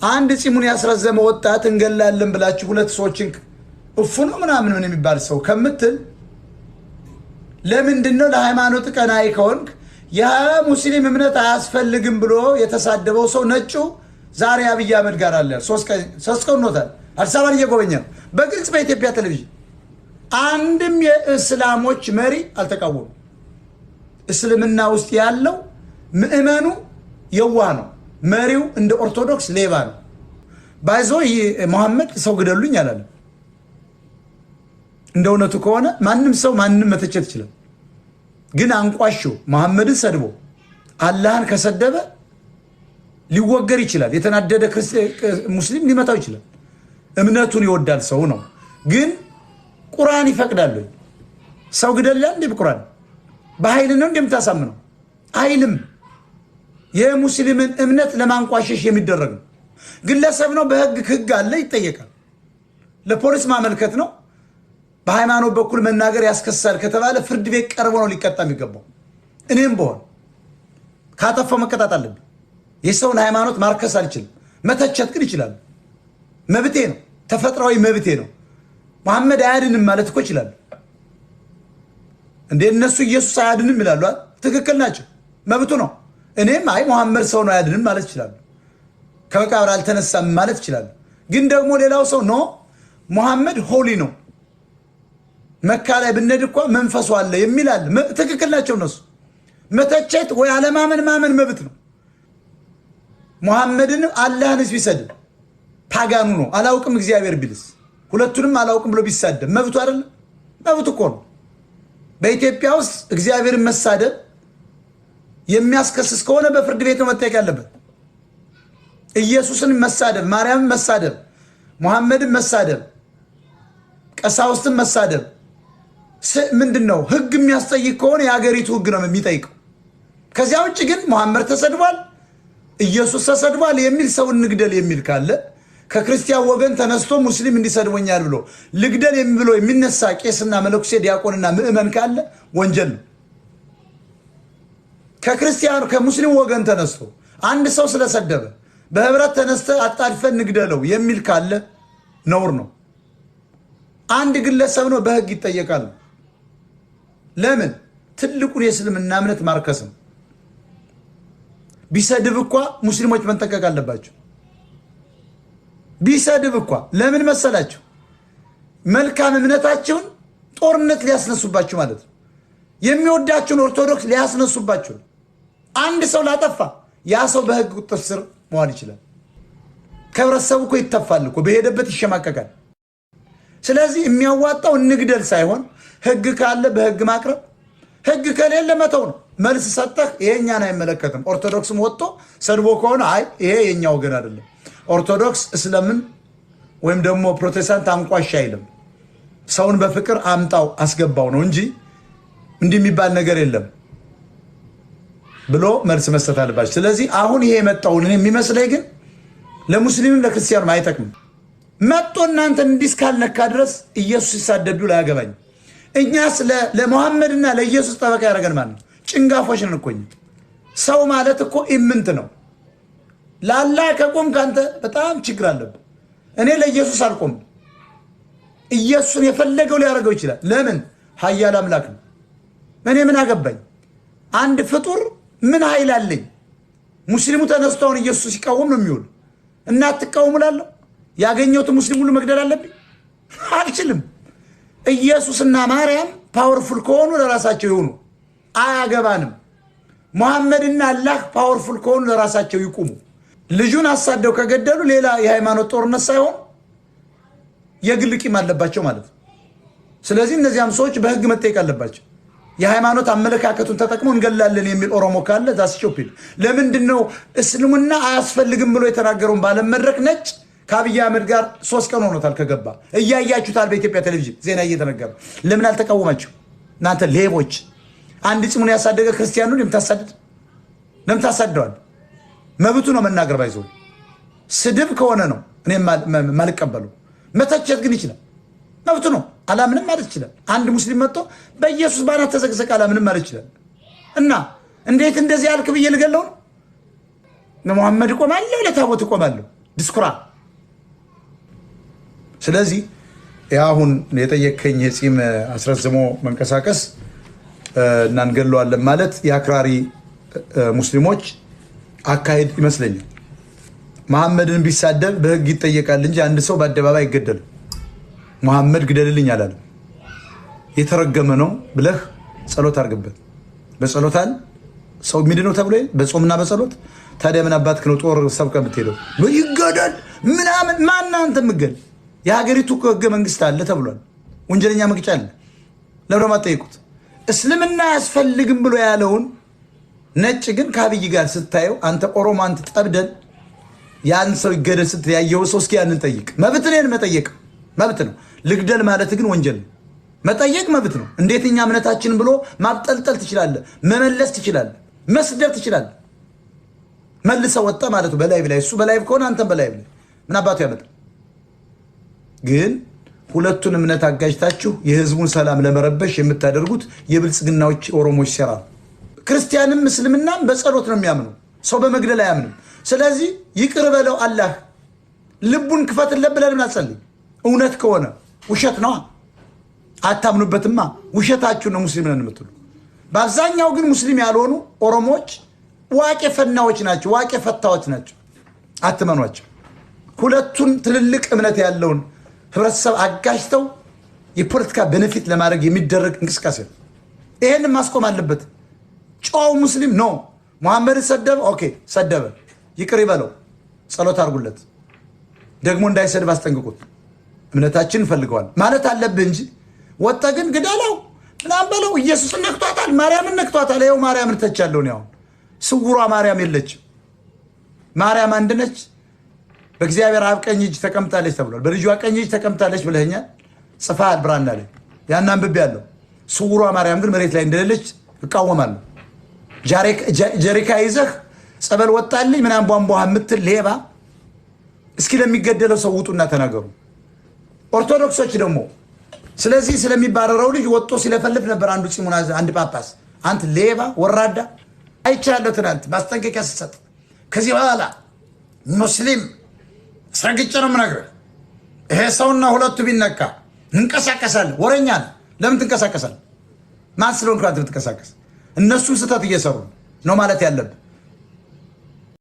አንድ ጺሙን ያስረዘመ ወጣት እንገላለን ብላችሁ ሁለት ሰዎችን እፉ ነው ምናምን ምን የሚባል ሰው ከምትል ለምንድነው ለሃይማኖት ቀናኢ ከሆንክ የሙስሊም እምነት አያስፈልግም ብሎ የተሳደበው ሰው ነጩ ዛሬ አብይ አህመድ ጋር አለ። ሶስት ቀን ኖታል አዲስ አበባን እየጎበኘ ነው በግልጽ በኢትዮጵያ ቴሌቪዥን። አንድም የእስላሞች መሪ አልተቃወሙም። እስልምና ውስጥ ያለው ምእመኑ የዋህ ነው፣ መሪው እንደ ኦርቶዶክስ ሌባ ነው። ባይዞ መሐመድ ሰው ግደሉኝ አላለም። እንደ እውነቱ ከሆነ ማንም ሰው ማንም መተቸት ይችላል። ግን አንቋሾ መሐመድን ሰድቦ አላህን ከሰደበ ሊወገር ይችላል። የተናደደ ሙስሊም ሊመታው ይችላል። እምነቱን ይወዳል ሰው ነው። ግን ቁርአን ይፈቅዳል ሰው ግደላል እንዴ? በቁርአን በኃይል ነው እንደምታሳምነው አይልም። የሙስሊምን እምነት ለማንቋሸሽ የሚደረግ ነው። ግለሰብ ነው፣ በህግ አለ፣ ይጠየቃል። ለፖሊስ ማመልከት ነው። በሃይማኖት በኩል መናገር ያስከሳል ከተባለ ፍርድ ቤት ቀርቦ ነው ሊቀጣ የሚገባው። እኔም በሆን ካጠፋው መቀጣት አለብኝ። የሰውን ሃይማኖት ማርከስ አልችልም። መተቸት ግን ይችላል። መብቴ ነው፣ ተፈጥሯዊ መብቴ ነው። መሐመድ አያድንም ማለት እኮ ይችላል እንዴ? እነሱ ኢየሱስ አያድንም ይላሉ። ትክክል ናቸው፣ መብቱ ነው። እኔም አይ መሐመድ ሰው ነው አያድንም ማለት ይችላል። ከመቃብር አልተነሳም ማለት ይችላል። ግን ደግሞ ሌላው ሰው ኖ መሐመድ ሆሊ ነው፣ መካ ላይ ብንሄድ እኮ መንፈሱ አለ የሚል አለ። ትክክል ናቸው እነሱ። መተቸት ወይ አለማመን ማመን መብት ነው። መሐመድን አላህን ቢሰድብ ፓጋኑ ነው። አላውቅም እግዚአብሔር ቢልስ ሁለቱንም አላውቅም ብሎ ቢሳደብ መብቱ አይደለም? መብቱ እኮ ነው። በኢትዮጵያ ውስጥ እግዚአብሔርን መሳደብ የሚያስከስስ ከሆነ በፍርድ ቤት ነው መጠየቅ ያለበት። ኢየሱስን መሳደብ፣ ማርያምን መሳደብ፣ መሐመድን መሳደብ፣ ቀሳውስትን መሳደብ ምንድነው? ህግ የሚያስጠይቅ ከሆነ የሀገሪቱ ህግ ነው የሚጠይቀው። ከዚያ ውጭ ግን መሐመድ ተሰድቧል፣ ኢየሱስ ተሰድቧል የሚል ሰው እንግደል የሚል ካለ ከክርስቲያን ወገን ተነስቶ ሙስሊም እንዲሰድቦኛል ብሎ ልግደል ብሎ የሚነሳ ቄስና መለኩሴ ዲያቆንና ምእመን ካለ ወንጀል ነው። ከክርስቲያኑ ከሙስሊም ወገን ተነስቶ አንድ ሰው ስለሰደበ በህብረት ተነስተ አጣድፈን እንግደለው የሚል ካለ ነውር ነው። አንድ ግለሰብ ነው በህግ ይጠየቃል። ለምን? ትልቁን የእስልምና እምነት ማርከስ ነው። ቢሰድብ እንኳ ሙስሊሞች መንጠቀቅ አለባቸው። ቢሰድብ እንኳ ለምን መሰላቸው? መልካም እምነታቸውን ጦርነት ሊያስነሱባቸው ማለት ነው። የሚወዳቸውን ኦርቶዶክስ ሊያስነሱባቸው። አንድ ሰው ላጠፋ ያ ሰው በህግ ቁጥጥር ስር መዋል ይችላል። ከህብረተሰቡ እኮ ይተፋል እኮ በሄደበት ይሸማቀቃል። ስለዚህ የሚያዋጣው እንግደል ሳይሆን ህግ ካለ በህግ ማቅረብ፣ ህግ ከሌለ መተው ነው። መልስ ሰጠህ ይሄ እኛን አይመለከትም። ኦርቶዶክስም ወጥቶ ሰድቦ ከሆነ አይ ይሄ የኛ ወገን አይደለም። ኦርቶዶክስ እስልምን ወይም ደግሞ ፕሮቴስታንት አንቋሽ አይልም። ሰውን በፍቅር አምጣው አስገባው ነው እንጂ እንዲህ የሚባል ነገር የለም ብሎ መልስ መስጠት አለባቸው። ስለዚህ አሁን ይሄ የመጣውን የሚመስለኝ ግን ለሙስሊምም ለክርስቲያኑም አይጠቅምም። መጥቶ እናንተ እንዲህ እስካልነካ ድረስ ኢየሱስ ሲሳደዱ ላያገባኝ። እኛስ ለሙሐመድና ለኢየሱስ ጠበቃ ያደረገን ማለት ነው። ጭንጋፎች ነን እኮ እኛ። ሰው ማለት እኮ ኢምንት ነው። ለአላህ ከቆም ካንተ በጣም ችግር አለብን። እኔ ለኢየሱስ አልቆም። ኢየሱስን የፈለገው ሊያደርገው ይችላል። ለምን? ኃያል አምላክ ነው። እኔ ምን አገባኝ? አንድ ፍጡር ምን ኃይል አለኝ? ሙስሊሙ ተነስቶውን ኢየሱስ ሲቃወም ነው የሚውል እና አትቃወሙ እላለሁ። ያገኘሁት ሙስሊም ሁሉ መግደል አለብኝ? አልችልም። ኢየሱስና ማርያም ፓወርፉል ከሆኑ ለራሳቸው ይሁኑ፣ አያገባንም። መሐመድና አላህ ፓወርፉል ከሆኑ ለራሳቸው ይቁሙ። ልጁን አሳደው ከገደሉ ሌላ የሃይማኖት ጦርነት ሳይሆን የግል ቂም አለባቸው ማለት ነው። ስለዚህ እነዚያም ሰዎች በህግ መጠየቅ አለባቸው። የሃይማኖት አመለካከቱን ተጠቅሞ እንገላለን የሚል ኦሮሞ ካለ ዛስ ስቱፒድ። ለምንድነው እስልምና አያስፈልግም ብሎ የተናገረውን ባለመድረክ ነጭ ከአብይ አህመድ ጋር 3 ቀን ሆኖታል ከገባ። እያያችሁታል በኢትዮጵያ ቴሌቪዥን ዜና እየተነገረ። ለምን አልተቃወማችሁ እናንተ ሌቦች? አንድ ጺሙን ያሳደገ ክርስቲያኑን የምታሳድድ ለምን ታሳደዋል? መብቱ ነው መናገር። ባይዞ ስድብ ከሆነ ነው እኔ ማልቀበሉ። መተቸት ግን ይችላል፣ መብቱ ነው። አላምንም ማለት ይችላል። አንድ ሙስሊም መጥቶ በኢየሱስ ባናት ተዘቅዘቅ አላምንም ማለት ይችላል። እና እንዴት እንደዚህ ያልክ ብዬ ልገለው ነው? ለሙሐመድ እቆማለሁ፣ ለታቦት እቆማለሁ። ድስኩራ። ስለዚህ ያሁን የጠየከኝ የጺም አስረዝሞ መንቀሳቀስ እና እንገለዋለን ማለት የአክራሪ ሙስሊሞች አካሄድ ይመስለኛል። መሐመድን ቢሳደብ በህግ ይጠየቃል እንጂ አንድ ሰው በአደባባይ አይገደልም። መሐመድ ግደልልኝ አላለም። የተረገመ ነው ብለህ ጸሎት አድርግበት። በጸሎታል ሰው የሚድነው ተብሎ በጾምና በጸሎት። ታዲያ ምን አባትክ ነው ጦር ሰብከ የምትሄደው? ይገደል ምናምን ማናንተ ምገል? የሀገሪቱ ህገ መንግስት አለ ተብሏል። ወንጀለኛ መቅጫ አለ። ለምን አትጠይቁት? እስልምና አያስፈልግም ብሎ ያለውን ነጭ ግን ከአብይ ጋር ስታየው አንተ ኦሮሞ አንተ ጠብደን ያን ሰው ይገደል ስትል ያየው ሰው እስኪ ያንን ጠይቅ። መብት ነው መጠየቅ መብት ነው። ልግደል ማለት ግን ወንጀል ነው። መጠየቅ መብት ነው። እንዴት እኛ እምነታችን ብሎ ማብጠልጠል ትችላለህ፣ መመለስ ትችላለህ፣ መስደብ ትችላለህ። መልሰው ወጣ ማለት ነው በላይ ብላይ። እሱ በላይ ከሆነ አንተም በላይ ብላይ ምን አባቱ ያመጣል? ግን ሁለቱን እምነት አጋጅታችሁ የህዝቡን ሰላም ለመረበሽ የምታደርጉት የብልጽግናዎች ኦሮሞች ሴራ ነው። ክርስቲያንም እስልምናም በጸሎት ነው የሚያምኑ፣ ሰው በመግደል አያምንም። ስለዚህ ይቅር በለው አላህ ልቡን ክፈትለት ብለን እናጸልይ። እውነት ከሆነ ውሸት ነው አታምኑበትማ። ውሸታችሁ ነው ሙስሊም ነን የምትሉ። በአብዛኛው ግን ሙስሊም ያልሆኑ ኦሮሞዎች ዋቄ ፈናዎች ናቸው፣ ዋቄ ፈታዎች ናቸው። አትመኗቸው። ሁለቱን ትልልቅ እምነት ያለውን ህብረተሰብ አጋጅተው የፖለቲካ ቤኔፊት ለማድረግ የሚደረግ እንቅስቃሴ ነው። ይሄንን ማስቆም አለበት። ጨዋው ሙስሊም ነው። መሐመድን ሰደበ፣ ኦኬ ሰደበ፣ ይቅር ይበለው፣ ጸሎት አድርጉለት። ደግሞ እንዳይሰድብ አስጠንቅቁት። እምነታችን እንፈልገዋል ማለት አለብህ እንጂ ወጣ ግን ግደለው ምናምን በለው። ኢየሱስን ነክቷታል፣ ማርያምን ነክቷታል። ይኸው ማርያምን ተቻለሁ ነው። ስውሯ ማርያም የለችም። ማርያም አንድ ነች። በእግዚአብሔር አብ ቀኝ እጅ ተቀምጣለች ተብሏል። በልጇ ቀኝ እጅ ተቀምጣለች ብለኸኛል፣ ጽፈሃል ብራና ላይ። ያን አንብቤያለሁ። ስውሯ ማርያም ግን መሬት ላይ እንደሌለች እቃወማለሁ። ጀሪካ ይዘህ ጸበል ወጣልኝ ምናምን ቧንቧ የምትል ሌባ፣ እስኪ ለሚገደለው ሰው ውጡና ተናገሩ። ኦርቶዶክሶች ደግሞ ስለዚህ ስለሚባረረው ልጅ ወጥቶ ሲለፈልፍ ነበር አንዱ ጺሙን አንድ ጳጳስ። አንተ ሌባ ወራዳ አይቻለሁ ትናንት ማስጠንቀቂያ ስትሰጥ። ከዚህ በኋላ ሙስሊም አስረግጬ ነው የምነግርህ፣ ይሄ ሰውና ሁለቱ ቢነካ እንቀሳቀሳለን። ወረኛ ነህ። ለምን ትንቀሳቀሳለህ? ማን ስለሆንክ አንተ ብትንቀሳቀስ? እነሱም ስህተት እየሰሩ ነው ማለት ያለብህ።